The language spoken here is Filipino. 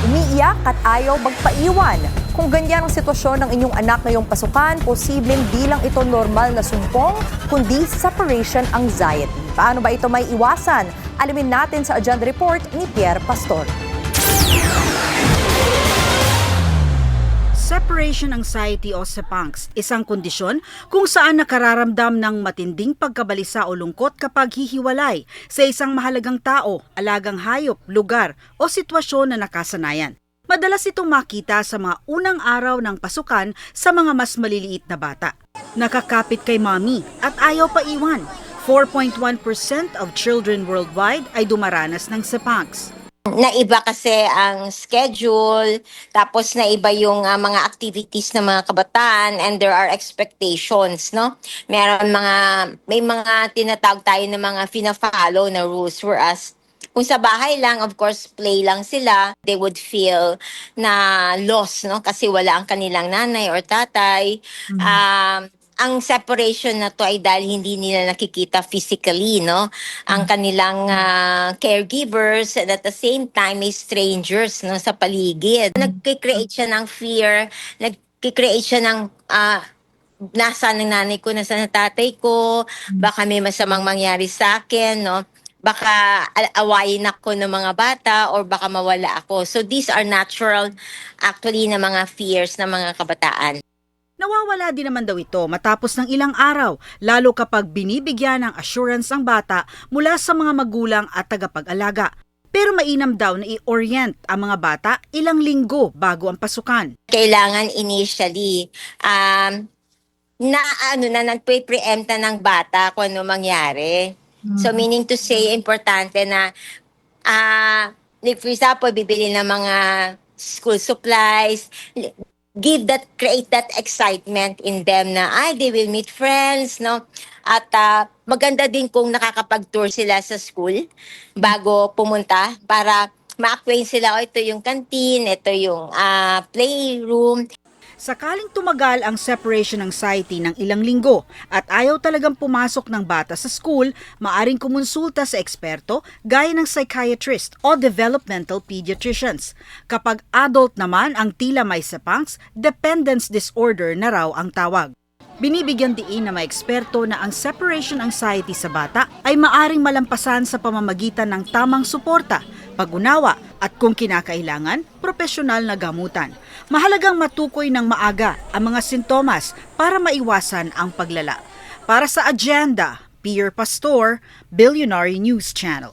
Umiiyak at ayaw magpaiwan. Kung ganyan ang sitwasyon ng inyong anak ngayong pasukan, posibleng di lang ito normal na sumpong, kundi separation anxiety. Paano ba ito may iwasan? Alamin natin sa Agenda Report ni Pierre Pastor. Separation anxiety o SEPANCS, isang kondisyon kung saan nakararamdam ng matinding pagkabalisa o lungkot kapag hihiwalay sa isang mahalagang tao, alagang hayop, lugar o sitwasyon na nakasanayan. Madalas itong makita sa mga unang araw ng pasukan sa mga mas maliliit na bata. Nakakapit kay mommy at ayaw pa iwan. 4.1% of children worldwide ay dumaranas ng SEPANCS. Naiba kasi ang schedule, tapos naiba yung mga activities ng mga kabataan and there are expectations, no? May mga tinatawag tayo na mga fina-follow na rules, whereas kung sa bahay lang, of course, play lang sila, they would feel na lost, no? Kasi wala ang kanilang nanay or tatay. Ang separation na to ay dahil hindi nila nakikita physically, no? Ang kanilang caregivers, and at the same time may strangers, no, sa paligid. Nagki-create siya ng fear, nagki-create siya ng nasaan ang nanay ko, nasaan ang tatay ko, baka may masamang mangyari sa akin, no? Baka awayin ako ng mga bata or baka mawala ako. So these are natural actually na mga fears ng mga kabataan. Nawawala din naman daw ito matapos ng ilang araw, lalo kapag binibigyan ng assurance ang bata mula sa mga magulang at tagapag-alaga. Pero mainam daw na i-orient ang mga bata ilang linggo bago ang pasukan. Kailangan initially nagpe-preempt ng bata kung ano mangyari. So meaning to say, importante na for example, bibili ng mga school supplies, create that excitement in them na they will meet friends, no? At maganda din kung nakakapag-tour sila sa school bago pumunta para ma-acquaint sila, ito yung canteen, ito yung playroom. Sakaling tumagal ang separation anxiety ng ilang linggo at ayaw talagang pumasok ng bata sa school, maaring kumonsulta sa eksperto gaya ng psychiatrist o developmental pediatricians. Kapag adult naman ang tila may SEPANCS, dependence disorder na raw ang tawag. Binibigyan diin ng mga eksperto na ang separation anxiety sa bata ay maaring malampasan sa pamamagitan ng tamang suporta, pag-unawa at kung kinakailangan, profesional na gamutan. Mahalagang matukoy ng maaga ang mga sintomas para maiwasan ang paglala. Para sa Agenda, Pierre Pastor, Billionaire News Channel.